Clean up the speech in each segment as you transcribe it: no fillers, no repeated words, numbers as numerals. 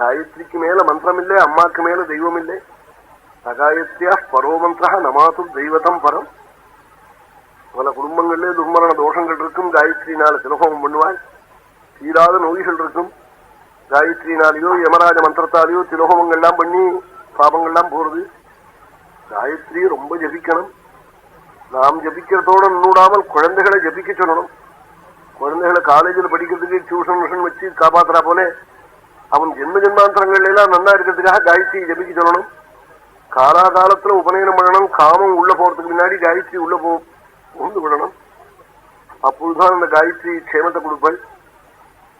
காயத்ரிக்கு மேல மந்திரம் இல்லை, அம்மாக்கு மேல தெய்வம் இல்லை. சகாயத்தியா பரோ மந்திரா நமாத்து தெய்வத்தம் பரம். பல குடும்பங்கள்ல துர்மரண தோஷங்கள் இருக்கும், காயத்ரினால திலகோமம் பண்ணுவாள். தீராத நோய்கள் இருக்கும், காயத்ரினாலேயோ யமராஜ மந்திரத்தாலேயோ திலகோமங்கள்லாம் பண்ணி பாபங்கள்லாம் போறது. காயத்ரி ரொம்ப ஜபிக்கணும். நாம் ஜபிக்கிறதோட நூடாமல் குழந்தைகளை ஜபிக்க சொல்லணும். குழந்தைகளை காலேஜில் படிக்கிறதுக்கு டியூஷன் மிஷன் வச்சு காப்பாத்துறா போல அவன் ஜென்ம ஜென்மாந்திரங்கள் எல்லாம் நல்லா இருக்கிறதுக்காக காயத்ரி ஜபிக்க சொல்லணும். காலாகாலத்துல உபநயனம் பண்ணணும். காமம் உள்ள போறதுக்கு முன்னாடி காயத்ரி உள்ள புகுந்து விடணும். அப்பொழுதுதான் அந்த காயத்ரி க்ஷேமத்தை கொடுப்பாள்.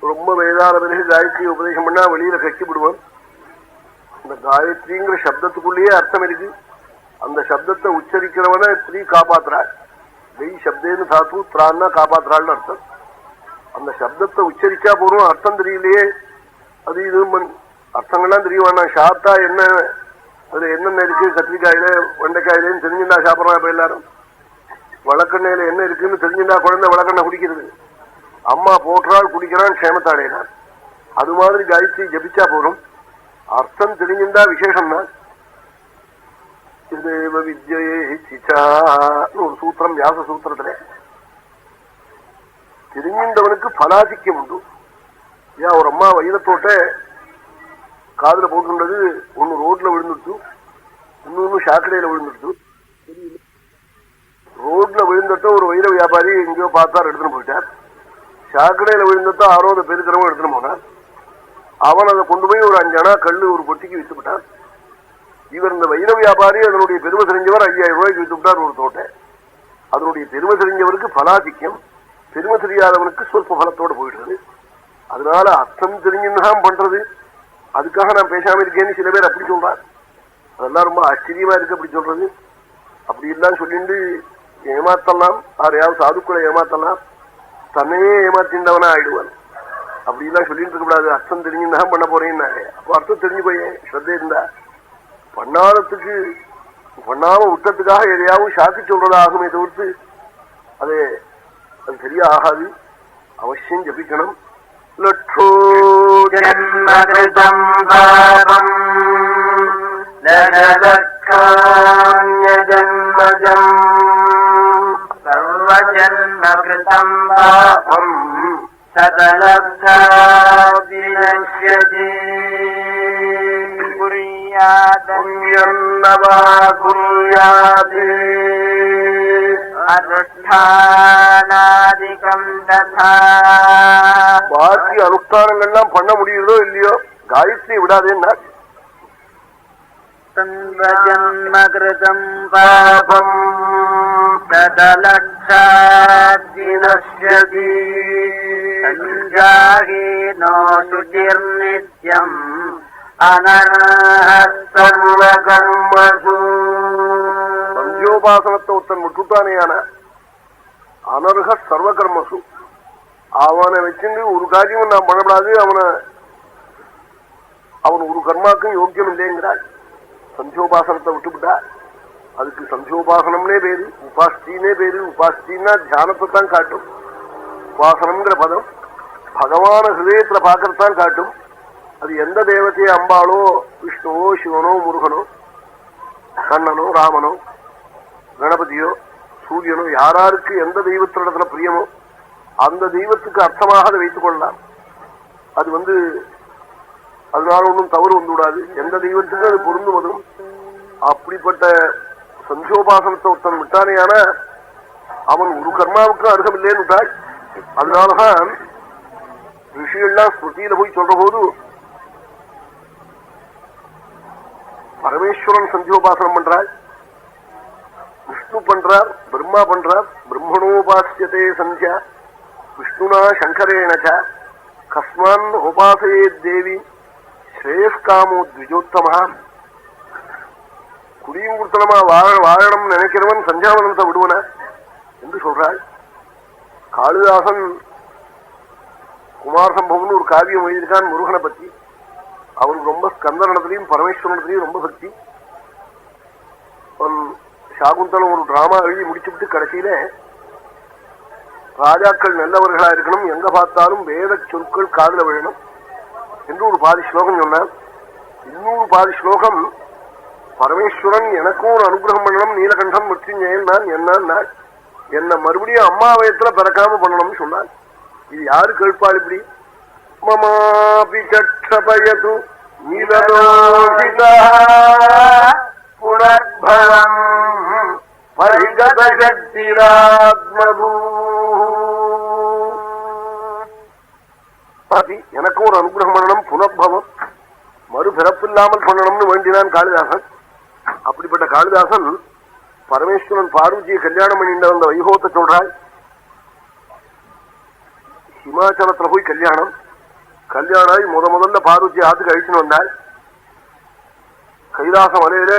ரொம்ப வயதான பிறகு காயத்ரி உபதேசம் பண்ணா வெளியில கட்டி விடுவான். இந்த காயத்ரிங்கிற சப்தத்துக்குள்ளேயே அர்த்தம் இருக்கு. அந்த சப்தத்தை உச்சரிக்கிறவன ஸ்திரீ காப்பாத்துறாள். வெய் சப்தேன்னு தாத்து திரான்னா காப்பாத்துறாள்னு அர்த்தம். அந்த சப்தத்தை உச்சரிச்சா போறோம், அர்த்தம் தெரியலையே. அது இது அர்த்தங்கள்லாம் தெரியவானா. சாப்பிட்டா என்ன, அதுல என்னென்ன இருக்கு, கத்திரிக்காயில வெண்டைக்காயிலேன்னு தெரிஞ்சுட்டா சாப்பிட்றான். இப்ப எல்லாரும் வழக்கெண்ணையில என்ன இருக்குன்னு தெரிஞ்சுட்டா குழந்தை வழக்கெண்ணை குடிக்கிறது. அம்மா போற்றாள் குடிக்கிறான், க்ஷேமத்தாடையினான். அது மாதிரி காயத்ரி ஜபிச்சா போறோம். அர்த்தம் தெரிஞ்சுட்டா விசேஷம் தான். ஒரு சூத்திரம் வியாச சூத்திரத்துல தெரிஞ்சவனுக்கு பலாதிக்கம் உண்டு. ஏன் ஒரு அம்மா வைரத்தோட்ட காதுல போட்டுன்றது ஒன்னு ரோட்ல விழுந்துடுச்சு, இன்னொன்னு சாக்கடையில விழுந்துடுச்சு. ரோட்ல விழுந்தத ஒரு வைர வியாபாரி எங்கேயோ பார்த்தார், எடுத்துன்னு போயிட்டார். சாக்கடையில விழுந்தத ஆரோத பெருக்கிறவங்க எடுத்துன்னு போனார். அவன் அதை கொண்டு போய் ஒரு 5 அணா கல்லு ஒரு பொட்டிக்கு வித்துவிட்டார். இவர் இந்த வைர வியாபாரி அதனுடைய பெருமை தெரிஞ்சவர் 5000 ரூபாய்க்கு வித்துவிட்டார் ஒரு தோட்டை. அதனுடைய பெருமை தெரிஞ்சவருக்கு பலாதிக்கம், பெருமை தெரியாதவனுக்கு சொற்ப பலத்தோடு போயிடுறது. அதனால அர்த்தம் தெரிஞ்சுதான் பண்றது. அதுக்காக நான் பேசாம இருக்கேன்னு சில பேர் அப்படி சொல்றார். அதெல்லாம் ரொம்ப ஆச்சரியமா இருக்கு அப்படி சொல்றது. அப்படி எல்லாம் சொல்லிட்டு ஏமாத்தலாம், யாரையாவது சாதுக்களை ஏமாத்தலாம், தன்னையே ஏமாத்தின்றவனா ஆயிடுவான். அப்படி எல்லாம் சொல்லிட்டு இருக்க கூடாது. அர்த்தம் தெரிஞ்சுதான் பண்ண போறேன்னு. அப்போ அர்த்தம் தெரிஞ்சு போய் ஸ்ரத்தை இருந்தா பண்ணாதத்துக்கு பண்ணாம விட்டத்துக்காக எதையாவும் சாக்கி சொல்றதா ஆகுமே தவிர்த்து அது சரியா ஆகாது. அவசியம் ஜபிக்கணும். லட்சோ ஜன்மகிருதம் பாபம் ஜன்மஜம் சர்வஜன்மகிருதம் பாபம் சதலப்தாதிநஷ்யதி அனுஷ்டானாதிகம் ததா. பாக்கி அனுஷ்டானங்கள்லாம் பண்ண முடியுதோ இல்லையோ, காயத்ரி விடாதேன்னா. சர்வஜன்மகிருதம் பாபம் ததலக்ஷாதிநஷ்யதி சஞ்சாஹீனோ சுச்சிர்நித்யம் சந்தியோபாசனத்தை ஒருத்தன் விட்டுட்டானேயான அனர்ஹ சர்வகர்மசு. அவனை வச்சுட்டு ஒரு காரியமும் நான் பண்ணப்படாது, அவன் ஒரு கர்மாக்கும் யோக்கியம் இல்லைங்கிறாள். சந்தியோபாசனத்தை விட்டுவிட்டா. அதுக்கு சந்தியோபாசனம்னே பேரு, உபாஸ்தினே பேரு. உபாஸ்தின்னா தியானத்தை தான் காட்டும். உபாசனம்ங்கிற பதம் பகவான ஹிருதயத்துல பாக்கறதான் காட்டும். அது எந்த தேவத்தையே, அம்பாளோ விஷ்ணுவோ சிவனோ முருகனோ கண்ணனோ ராமனோ கணபதியோ சூரியனோ, யாராருக்கு எந்த தெய்வத்தினிடத்துல பிரியமோ அந்த தெய்வத்துக்கு அர்த்தமாக அதை வைத்துக் கொள்ளலாம். அது அதனால ஒன்றும் தவறு வந்து விடாது. எந்த தெய்வத்துக்கு அது பொருந்துவதும். அப்படிப்பட்ட சந்தியோபாசனத்தை ஒருத்தன் விட்டானேயான அவன் ஒரு கர்மாவுக்கு அர்த்தம் இல்லைன்னு விட்டாள். அதனாலதான் ரிஷிகள்லாம் ஸ்மிருதியில போய் சொல்ற போது பரமேஸ்வரன் சந்தியோபாசனம் பண்றாள், விஷ்ணு பண்றார், பிரம்மா பண்றார். பிரம்மணோபாசியதே சந்தியா விஷ்ணுனா சங்கரேணச்ச கஸ்மான் உபாசையே தேவி ஸ்ரேயஸ்காமோ த்விஜோத்தமா. குடியும் குடுத்தனமா வாழணும் நினைக்கிறவன் சந்தியாவனத்தை விடுவன என்று சொல்றாள். காளிதாசன் குமார் சம்பவம்னு ஒரு காவியம் எழுதியிருக்கான் முருகனை பத்தி. அவருக்கு ரொம்ப ஸ்கந்தனத்திலையும் பரமேஸ்வரனத்திலையும் ரொம்ப பக்தி. சாகுந்தலம் ஒரு டிராமா எழுதி முடிச்சுட்டு கடைசியில ராஜாக்கள் நல்லவர்களா இருக்கணும், எங்க பார்த்தாலும் வேத சொற்கள் காதுல விழணும், என்று ஒரு பாதி ஸ்லோகம் சொன்னான். இன்னொரு பாதி ஸ்லோகம் பரமேஸ்வரன் எனக்கும் ஒரு அனுகிரகம் பண்ணணும், நீலகண்டம் மிருத்யுஞ்சயன் நான் என்ன மறுபடியும் அம்மா வயத்துல பிறக்காம பண்ணணும்னு சொன்னான். இது யாரு கேட்பாள் இப்படி? மமாபி கட்சபயது நீலலோகிதா புனர்பவம் பரிகத சக்திராத்மபூ. எனக்கும் ஒரு அனுகிரகம் பண்ணணும், புனர்பவம் மறுபிறப்பில்லாமல் பண்ணணும்னு வேண்டினான் காளிதாசன். அப்படிப்பட்ட காளிதாசன் பரமேஸ்வரன் பார்வதியை கல்யாணம் பண்ணிட்டு வந்த வைபவத்தை சொல்றாள். ஹிமாச்சலத்துல போய் கல்யாணம் முதல்ல பார்வதி ஆத்துக்கு அழிச்சுன்னு வந்தாள். கைலாச மலையில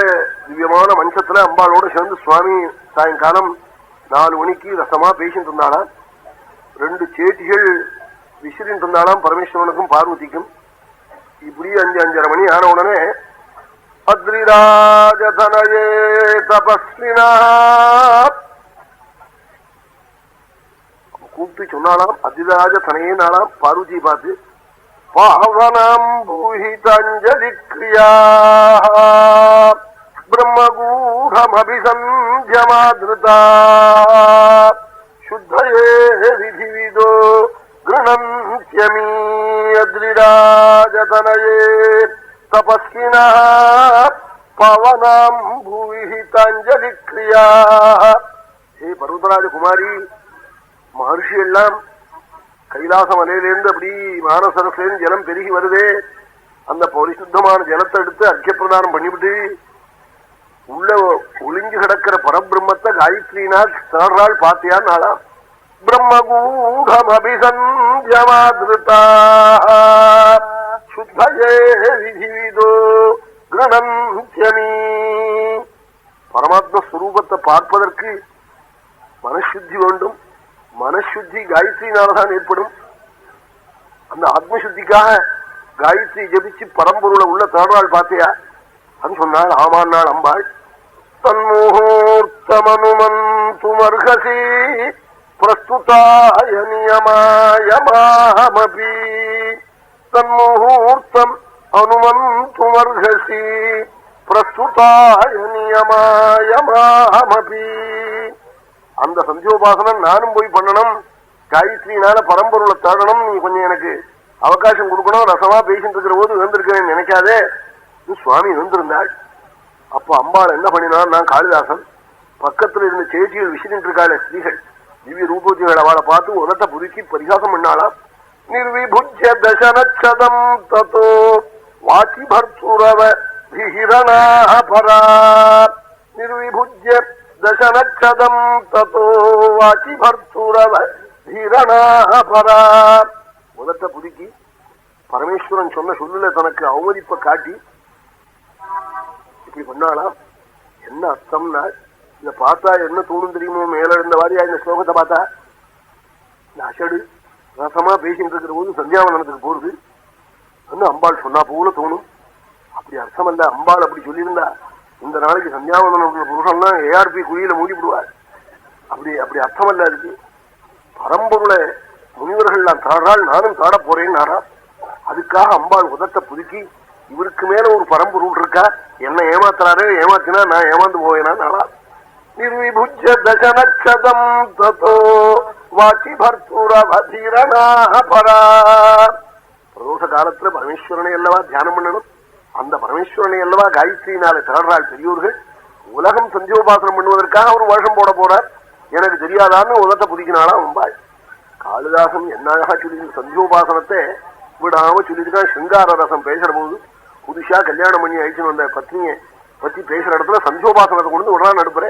திவ்யமான மஞ்சத்துல அம்பாளோட சேர்ந்து சுவாமி சாயங்காலம் 4 மணிக்கு ரசமா பேசிட்டு இருந்தாளாம். 2 சேட்டிகள் விசிறிட்டு இருந்தாளாம் பரமேஸ்வரனுக்கும் பார்வதிக்கும். இப்படி 5-5:30 மணி ஆன உடனே அத்ரிராஜதனயே தபஸ்வினா கூப்பிட்டு சொன்னாலாம். அத்ரிராஜ தனையே நாளாம் பார்வதியை பார்த்து, பாவனாம் பூஹிதாஞ்சலி கிரியா பிரம்மகூடமபிசந்தியமாத்ருதா சுத்தயே விதிவிதோ கிருணந்த்யமீ அத்ரிராஜதனயே தபஸ்வினா பவனாம் பூஹிதாஞ்சலி கிரியா. ஹே பர்வதராஜ குமாரி, மகர்ஷி எல்லாம் கைலாச மலையிலேருந்து அப்படி மானசரஸ்லேருந்து ஜலம் பெருகி வருதே, அந்த பரிசுத்தமான ஜலத்தை எடுத்து அர்க்கியப்பிரதானம் பண்ணிவிட்டு உள்ள ஒளிஞ்சு கிடக்கிற பரபிரம்மத்தை காயத்ரிநாத் தேடுறாள் பாத்தியான் நாளாம். பிரம்மகூடமபிசந்தியமாத்ருதா சுத்தயே விதிவிதோ கிருணந்த்யமீ. பரமாத்மஸ்வரூபத்தை பார்ப்பதற்கு மனசுத்தி வேண்டும். மனசுத்தி காயத்ரினால்தான் ஏற்படும். அந்த ஆத்மசுத்திக்காக காயத்ரி ஜபிச்சு பரம்பொருளை உள்ள தேடுறாள் பாத்தியா అని சொன்னாள். ஆமான்னாள் அம்பாள். தன்முகூர்த்தமனுமந்துமர்ஹசி பிரஸ்துதாய நியமாய மாமபி. தன்முகூர்த்தம் அனுமந்துமர்ஹசி பிரஸ்துதாய நியமாய மாமபி. அந்த சந்தியோபாசனம் நானும் போய் பண்ணணும், காயத்ரினால பரம்பொருளை தேடணும், நீ கொஞ்சம் எனக்கு அவகாசம் கொடுக்கணும், ரசமா பேசிட்டு இருக்கிற போது எழுந்திருக்கிறேன் நினைக்காதே. சுவாமி எழுந்திருந்தாள். அப்ப அம்பாள் என்ன பண்ணினான்? நான் காளிதாசன் பக்கத்துல இருந்த சேச்சிகள் விசிட்டு இருக்காளே ஸ்திரீகள், திவ்ய ரூபோத்திகள், அவளை பார்த்து உதட்ட புதுக்கி பரிகாசம் பண்ணாளாம். நிர்விபுஜ்ய தசனச்சதம் ததோ வாச்சி பர்த்துரவ விஹிரணாபரா. நிர்விபுஜ்ய தசனச்சதம் ததோ வாச்சி பர்த்துரவ விஹிரணாபரா. உதட்ட புதுக்கி பரமேஸ்வரன் சொன்ன சொல்லுல தனக்கு அவமதிப்பை காட்டி இப்படி பண்ணாலாம். என்ன அர்த்தம்னா, இத பார்த்தா என்ன தோணும் தெரியுமோ? மேல இருந்த வாரியா இந்த ஸ்லோகத்தை பார்த்தா இந்த அஷடு ரசமா பேசிட்டு இருக்கிற போது சந்தியாவனத்துக்கு போறது அம்பாள் சொன்னா போல தோணும். அப்படி அர்த்தம் அல்ல. அம்பாள் அப்படி சொல்லியிருந்தா இந்த நாளைக்கு சந்தியாவந்தனம் புருஷன்லாம் ஏஆர்பி குழியில மூடிவிடுவார். அப்படி அர்த்தம் அல்ல. அதுக்கு பரம்பொருளை முனிவர்கள் நான் தாடாள், நானும் தாட போறேன்னு நாடா. அதுக்காக அம்பாள் உதட்ட புதுக்கி இவருக்கு மேல ஒரு பரம்பொருள் இருக்கா, என்ன ஏமாத்துறாரு, ஏமாத்தினா நான் ஏமாந்து போவேனா நாளா. நிர்விபுஜ்ய தசனச்சதம் ததோ வாச்சி பர்த்துரவதீரணாபரா. பிரதோஷ காலத்துல பரமேஸ்வரனை அல்லவா தியானம் பண்ணணும். அந்த பரமேஸ்வரனை அல்லவா காயத்ரினால தேடுறாள் பெரியோர்கள். உலகம் சந்தியோபாசனம் பண்ணுவதற்காக ஒரு வருஷம் போட போறார், எனக்கு தெரியாதான்னு உதட்ட புதிக்கினாளா அம்பாள். காளிதாசன் என்ன அழகா சொல்லி சந்தியோபாசனத்தை விடாம சொல்லிருக்கான். சிங்கார ரசம் பேசுற போது புதுசா கல்யாணம் பண்ணி அழிச்சுன்னு வந்த பத்னியை பத்தி பேசுற இடத்துல சந்தியோபாசனத்தை கொண்டு விடறான்னு நடுப்புற